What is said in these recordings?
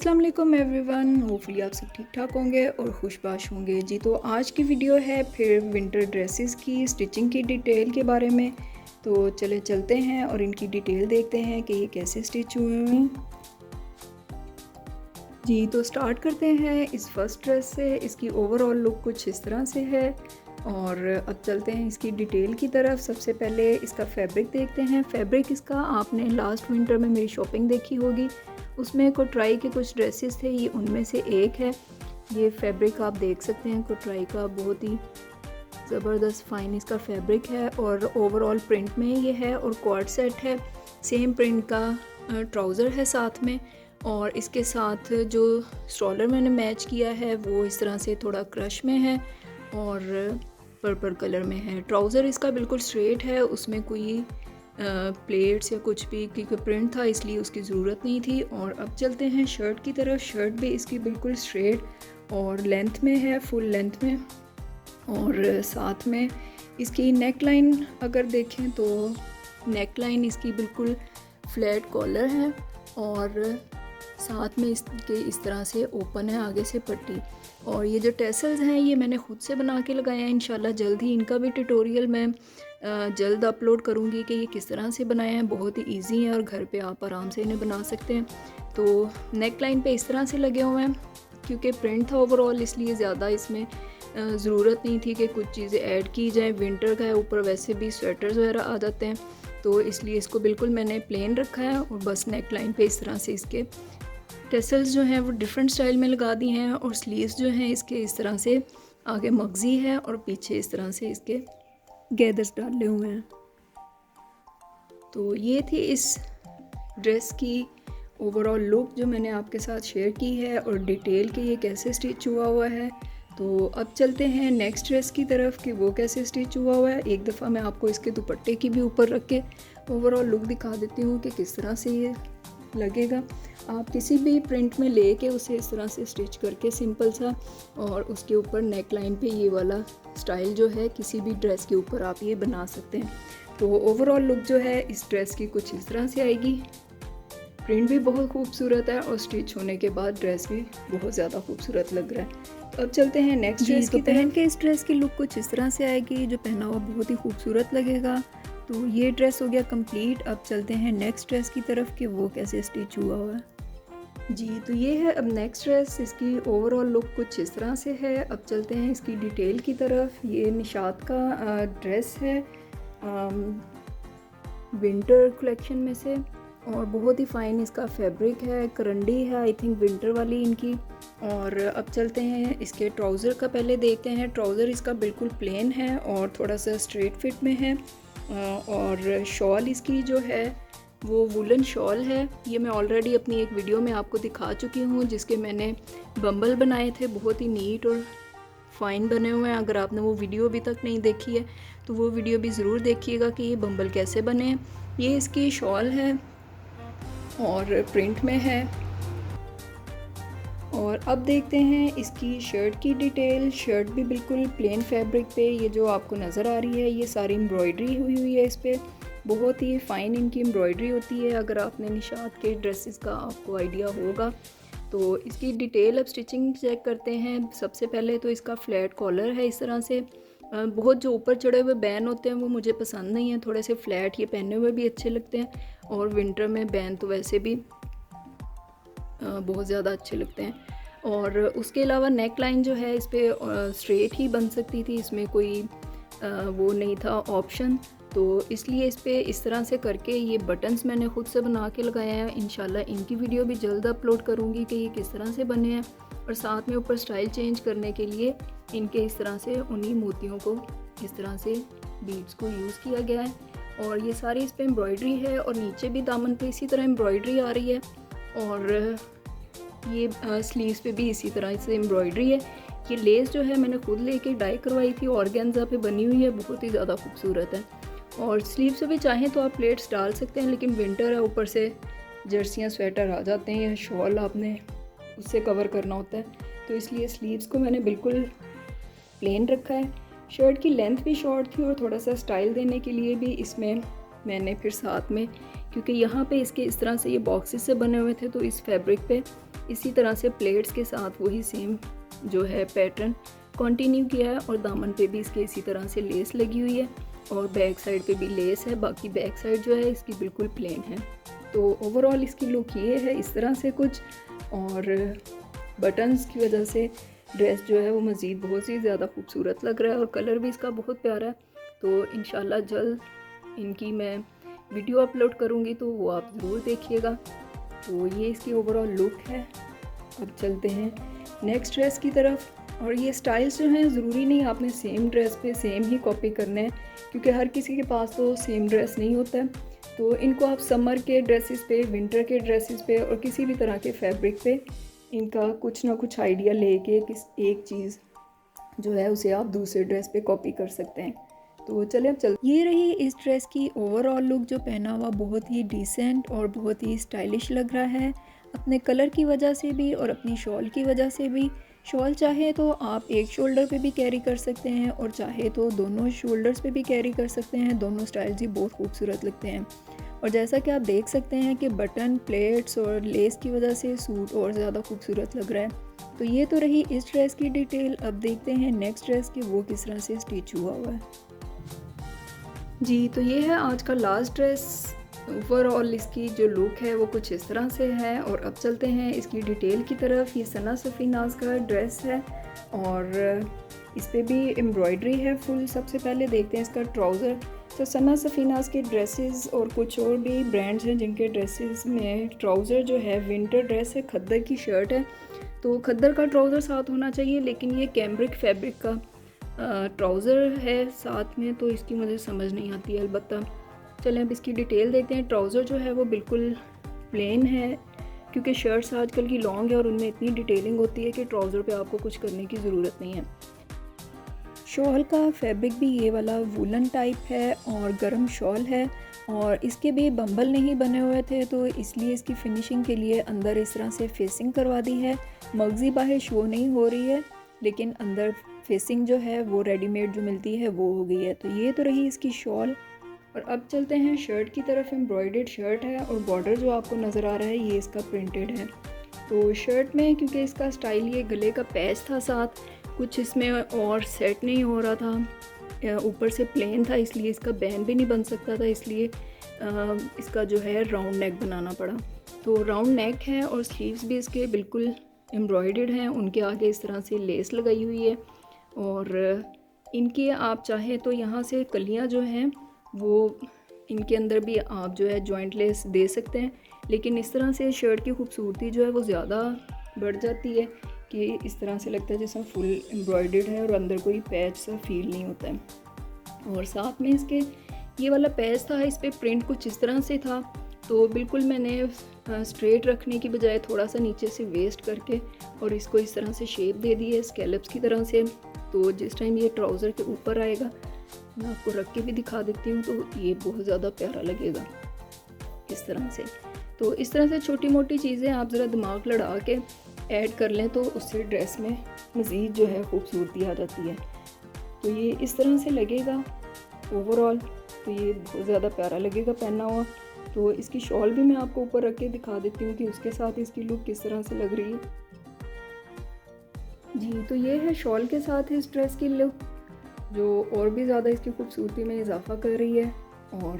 अस्सलाम वालेकुम everyone, hopefully आप सब ठीक ठाक होंगे और खुशबाश होंगे जी। तो आज की वीडियो है फिर विंटर ड्रेसेस की स्टिचिंग की डिटेल के बारे में। तो चले चलते हैं और इनकी डिटेल देखते हैं कि ये कैसे स्टिच हुए हैं जी। तो स्टार्ट करते हैं इस फर्स्ट ड्रेस से। इसकी ओवरऑल लुक कुछ इस तरह से है और अब चलते हैं इसकी डिटेल की तरफ। सबसे पहले इसका फैब्रिक देखते हैं। फैब्रिक इसका आपने लास्ट विंटर में मेरी शॉपिंग देखी होगी, उसमें कोटराई के कुछ ड्रेसेस थे, ये उनमें से एक है। ये फैब्रिक आप देख सकते हैं कोटराई का, बहुत ही ज़बरदस्त फाइन इसका फैब्रिक है और ओवरऑल प्रिंट में ये है और क्वाड सेट है। सेम प्रिंट का ट्राउज़र है साथ में और इसके साथ जो स्ट्रॉलर मैंने मैच किया है वो इस तरह से थोड़ा क्रश में है और पर्पल कलर में है। ट्राउज़र इसका बिल्कुल स्ट्रेट है, उसमें कोई प्लेट्स या कुछ भी, क्योंकि प्रिंट था इसलिए उसकी ज़रूरत नहीं थी। और अब चलते हैं शर्ट की तरफ। शर्ट भी इसकी बिल्कुल स्ट्रेट और लेंथ में है, फुल लेंथ में। और साथ में इसकी नेक लाइन अगर देखें तो नेक लाइन इसकी बिल्कुल फ्लैट कॉलर है और साथ में इसके इस तरह से ओपन है आगे से पट्टी। और ये जो टेसल्स हैं ये मैंने ख़ुद से बना के लगाए हैं। इंशाल्लाह जल्द ही इनका भी ट्यूटोरियल मैं जल्द अपलोड करूँगी कि ये किस तरह से बनाए हैं। बहुत ही इजी है और घर पे आप आराम से इन्हें बना सकते हैं। तो नेक लाइन पे इस तरह से लगे हुए हैं, क्योंकि प्रिंट था ओवरऑल इसलिए ज़्यादा इसमें ज़रूरत नहीं थी कि कुछ चीज़ें ऐड की जाएँ। विंटर का है, ऊपर वैसे भी स्वेटर्स वगैरह आ जाते हैं, तो इसलिए इसको बिल्कुल मैंने प्लेन रखा है और बस नेक लाइन पे इस तरह से इसके टेसल्स जो हैं वो डिफरेंट स्टाइल में लगा दी हैं। और स्लीव्स जो हैं इसके इस तरह से आगे मगज़ी है और पीछे इस तरह से इसके गैदर्स डाले हुए हैं। तो ये थी इस ड्रेस की ओवरऑल लुक जो मैंने आपके साथ शेयर की है और डिटेल के ये कैसे स्टिच हुआ है। तो अब चलते हैं नेक्स्ट ड्रेस की तरफ कि वो कैसे स्टिच हुआ है। एक दफ़ा मैं आपको इसके दुपट्टे की भी ऊपर रख के ओवरऑल लुक दिखा देती हूँ कि किस तरह से ये लगेगा। आप किसी भी प्रिंट में लेके उसे इस तरह से स्टिच करके सिंपल सा, और उसके ऊपर नेक लाइन पे ये वाला स्टाइल जो है किसी भी ड्रेस के ऊपर आप ये बना सकते हैं। तो ओवरऑल लुक जो है इस ड्रेस की कुछ इस तरह से आएगी। प्रिंट भी बहुत खूबसूरत है और स्टिच होने के बाद ड्रेस भी बहुत ज़्यादा खूबसूरत लग रहा है। तो अब चलते हैं नेक्स्ट ड्रेस की। पहन के इस ड्रेस की लुक कुछ इस तरह से आएगी, जो पहना हुआ बहुत ही खूबसूरत लगेगा। तो ये ड्रेस हो गया कंप्लीट। अब चलते हैं नेक्स्ट ड्रेस की तरफ कि वो कैसे स्टिच हुआ है जी। तो ये है अब नेक्स्ट ड्रेस। इसकी ओवरऑल लुक कुछ इस तरह से है। अब चलते हैं इसकी डिटेल की तरफ। ये निशात का ड्रेस है विंटर कलेक्शन में से और बहुत ही फ़ाइन इसका फैब्रिक है। करंडी है आई थिंक विंटर वाली इनकी। और अब चलते हैं इसके ट्राउज़र का पहले देखते हैं। ट्राउज़र इसका बिल्कुल प्लेन है और थोड़ा सा स्ट्रेट फिट में है। और शॉल इसकी जो है वो वुलन शॉल है। ये मैं ऑलरेडी अपनी एक वीडियो में आपको दिखा चुकी हूँ, जिसके मैंने बम्बल बनाए थे, बहुत ही नीट और फ़ाइन बने हुए हैं। अगर आपने वो वीडियो अभी तक नहीं देखी है तो वो वीडियो भी ज़रूर देखिएगा कि ये बम्बल कैसे बने हैं। ये इसकी शॉल है और प्रिंट में है। और अब देखते हैं इसकी शर्ट की डिटेल। शर्ट भी बिल्कुल प्लेन फैब्रिक पे, ये जो आपको नज़र आ रही है ये सारी एम्ब्रॉयडरी हुई है इस पर। बहुत ही फ़ाइन इनकी एम्ब्रॉयडरी होती है। अगर आपने निशात के ड्रेसेस का आपको आइडिया होगा तो इसकी डिटेल अब स्टिचिंग चेक करते हैं। सबसे पहले तो इसका फ्लैट कॉलर है इस तरह से। बहुत जो ऊपर चढ़े हुए बैन होते हैं वो मुझे पसंद नहीं है, थोड़े से फ्लैट ये पहने हुए भी अच्छे लगते हैं। और विंटर में बैन तो वैसे भी बहुत ज़्यादा अच्छे लगते हैं। और उसके अलावा नेक लाइन जो है इस पर स्ट्रेट ही बन सकती थी, इसमें कोई वो नहीं था ऑप्शन। तो इसलिए इस पर इस तरह से करके ये बटन्स मैंने ख़ुद से बना के लगाए हैं। इंशाल्लाह इनकी वीडियो भी जल्द अपलोड करूँगी कि ये किस तरह से बने हैं। और साथ में ऊपर स्टाइल चेंज करने के लिए इनके इस तरह से उन्हीं मोतियों को इस तरह से बीड्स को यूज़ किया गया है। और ये सारी इस पर एम्ब्रॉयडरी है और नीचे भी दामन पे इसी तरह एम्ब्रॉयडरी आ रही है। और ये स्लीव्स पे भी इसी तरह से एम्ब्रॉयडरी है। ये लेस जो है मैंने खुद लेके डाई करवाई थी, ऑर्गेन्जा पे बनी हुई है, बहुत ही ज़्यादा खूबसूरत है। और स्लीव से भी चाहें तो आप प्लेट्स डाल सकते हैं, लेकिन विंटर है, ऊपर से जर्सियाँ स्वेटर आ जाते हैं या शॉल आपने उससे कवर करना होता है, तो इसलिए स्लीव्स को मैंने बिल्कुल प्लेन रखा है। शर्ट की लेंथ भी शॉर्ट थी और थोड़ा सा स्टाइल देने के लिए भी इसमें मैंने फिर साथ में, क्योंकि यहाँ पे इसके इस तरह से ये बॉक्सेस से बने हुए थे, तो इस फैब्रिक पे इसी तरह से प्लेट्स के साथ वही सेम जो है पैटर्न कंटिन्यू किया है और दामन पे भी इसके इसी तरह से लेस लगी हुई है और बैक साइड पे भी लेस है। बाकी बैक साइड जो है इसकी बिल्कुल प्लेन है। तो ओवरऑल इसकी लुक ये है इस तरह से कुछ, और बटन्स की वजह से ड्रेस जो है वो मज़ीद बहुत ही ज़्यादा खूबसूरत लग रहा है और कलर भी इसका बहुत प्यारा है। तो इंशाल्लाह जल्द इनकी मैं वीडियो अपलोड करूँगी तो वो आप ज़रूर देखिएगा। तो ये इसकी ओवरऑल लुक है। अब चलते हैं नेक्स्ट ड्रेस की तरफ। और ये स्टाइल्स जो हैं ज़रूरी नहीं आपने सेम ड्रेस पे सेम ही कॉपी करना है, क्योंकि हर किसी के पास तो सेम ड्रेस नहीं होता है। तो इनको आप समर के ड्रेसेस पे, विंटर के ड्रेसेस पे और किसी भी तरह के फैब्रिक पे इनका कुछ ना कुछ आइडिया लेके एक चीज़ जो है उसे आप दूसरे ड्रेस पे कॉपी कर सकते हैं। तो चले अब ये रही इस ड्रेस की ओवरऑल लुक। जो पहना हुआ बहुत ही डिसेंट और बहुत ही स्टाइलिश लग रहा है अपने कलर की वजह से भी और अपनी शॉल की वजह से भी। शॉल चाहे तो आप एक शोल्डर पे भी कैरी कर सकते हैं और चाहे तो दोनों शोल्डर्स पे भी कैरी कर सकते हैं। दोनों स्टाइल्स ही बहुत खूबसूरत लगते हैं। और जैसा कि आप देख सकते हैं कि बटन, प्लेट्स और लेस की वजह से सूट और ज़्यादा खूबसूरत लग रहा है। तो ये तो रही इस ड्रेस की डिटेल। अब देखते हैं नेक्स्ट ड्रेस कि वो किस तरह से स्टिच हुआ हुआ है। जी, तो ये है आज का लास्ट ड्रेस। ओवरऑल इसकी जो लुक है वो कुछ इस तरह से है। और अब चलते हैं इसकी डिटेल की तरफ। ये सना सफ़ीनाज़ का ड्रेस है और इस पर भी एम्ब्रॉयडरी है फुल। सबसे पहले देखते हैं इसका ट्राउज़र। तो सना सफ़ीनाज़ के ड्रेसेस और कुछ और भी ब्रांड्स हैं जिनके ड्रेसेस में ट्राउज़र जो है विंटर ड्रेस है, खद्दर की शर्ट है तो खद्दर का ट्राउज़र साथ होना चाहिए, लेकिन ये कैम्ब्रिक फैब्रिक का ट्राउज़र है साथ में, तो इसकी मुझे समझ नहीं आती है। अलबत्ता चलें अब इसकी डिटेल देखते हैं। ट्राउज़र जो है वो बिल्कुल प्लेन है, क्योंकि शर्ट्स आजकल की लॉन्ग है और उनमें इतनी डिटेलिंग होती है कि ट्राउज़र पे आपको कुछ करने की ज़रूरत नहीं है। शॉल का फैब्रिक भी ये वाला वूलन टाइप है और गर्म शॉल है और इसके भी बम्बल नहीं बने हुए थे, तो इसलिए इसकी फिनिशिंग के लिए अंदर इस तरह से फेसिंग करवा दी है। मगज़ी बाहर शो नहीं हो रही है, लेकिन अंदर फेसिंग जो है वो रेडीमेड जो मिलती है वो हो गई है। तो ये तो रही इसकी शॉल। और अब चलते हैं शर्ट की तरफ। एम्ब्रॉयडर्ड शर्ट है और बॉर्डर जो आपको नज़र आ रहा है ये इसका प्रिंटेड है। तो शर्ट में क्योंकि इसका स्टाइल ये गले का पैच था साथ, कुछ इसमें और सेट नहीं हो रहा था, ऊपर से प्लेन था इसलिए इसका बैंड भी नहीं बन सकता था, इसलिए इसका जो है राउंड नेक बनाना पड़ा। तो राउंड नेक है और स्लीव्स भी इसके बिल्कुल एम्ब्रॉयडर्ड हैं। उनके आगे इस तरह से लेस लगाई हुई है और इनके आप चाहें तो यहाँ से कलियाँ जो हैं वो इनके अंदर भी आप जो है जॉइंट लेस दे सकते हैं, लेकिन इस तरह से शर्ट की खूबसूरती जो है वो ज़्यादा बढ़ जाती है कि इस तरह से लगता है जैसा फुल एम्ब्रॉयडर्ड है और अंदर कोई पैच सा फील नहीं होता है। और साथ में इसके ये वाला पैच था, इस पर प्रिंट कुछ इस तरह से था, तो बिल्कुल मैंने स्ट्रेट रखने की बजाय थोड़ा सा नीचे से वेस्ट करके और इसको इस तरह से शेप दे दी है स्कैलप्स की तरह से। तो जिस टाइम ये ट्राउज़र के ऊपर आएगा, मैं आपको रख के भी दिखा देती हूँ, तो ये बहुत ज़्यादा प्यारा लगेगा इस तरह से। तो इस तरह से छोटी मोटी चीज़ें आप ज़रा दिमाग लड़ा के ऐड कर लें तो उससे ड्रेस में मज़ीद जो है खूबसूरती आ जाती है। तो ये इस तरह से लगेगा ओवरऑल, तो ये बहुत ज़्यादा प्यारा लगेगा पहना हुआ। तो इसकी शॉल भी मैं आपको ऊपर रख के दिखा देती हूँ कि उसके साथ इसकी लुक किस तरह से लग रही है। जी, तो ये है शॉल के साथ इस ड्रेस की लुक, जो और भी ज़्यादा इसकी खूबसूरती में इजाफा कर रही है। और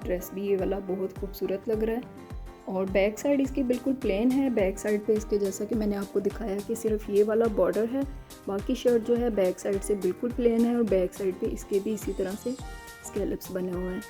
ड्रेस भी ये वाला बहुत खूबसूरत लग रहा है। और बैक साइड इसकी बिल्कुल प्लेन है। बैक साइड पे इसके जैसा कि मैंने आपको दिखाया कि सिर्फ ये वाला बॉर्डर है, बाकी शर्ट जो है बैक साइड से बिल्कुल प्लेन है और बैक साइड पे इसके भी इसी तरह से स्कैलप्स बने हुए हैं।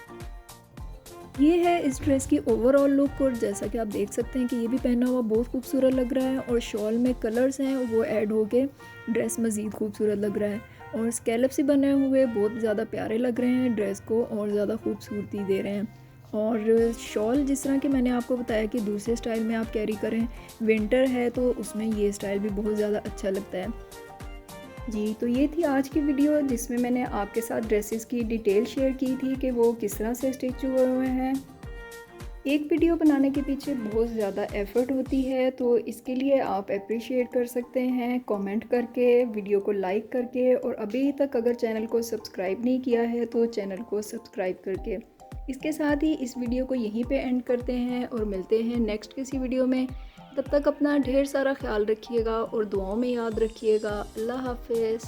ये है इस ड्रेस की ओवरऑल लुक और जैसा कि आप देख सकते हैं कि ये भी पहना हुआ बहुत खूबसूरत लग रहा है और शॉल में कलर्स हैं वो ऐड होके ड्रेस मज़ीद खूबसूरत लग रहा है और स्कैलप्स ही बने हुए बहुत ज़्यादा प्यारे लग रहे हैं, ड्रेस को और ज़्यादा खूबसूरती दे रहे हैं। और शॉल जिस तरह कि मैंने आपको बताया कि दूसरे स्टाइल में आप कैरी करें, विंटर है तो उसमें ये स्टाइल भी बहुत ज़्यादा अच्छा लगता है। जी, तो ये थी आज की वीडियो जिसमें मैंने आपके साथ ड्रेसेस की डिटेल शेयर की थी कि वो किस तरह से स्टिच हुए हुए हैं। एक वीडियो बनाने के पीछे बहुत ज़्यादा एफ़र्ट होती है, तो इसके लिए आप अप्रिशिएट कर सकते हैं कमेंट करके, वीडियो को लाइक करके, और अभी तक अगर चैनल को सब्सक्राइब नहीं किया है तो चैनल को सब्सक्राइब करके। इसके साथ ही इस वीडियो को यहीं पे एंड करते हैं और मिलते हैं नेक्स्ट किसी वीडियो में। तब तक अपना ढेर सारा ख्याल रखिएगा और दुआओं में याद रखिएगा। अल्लाह हाफ़िज़।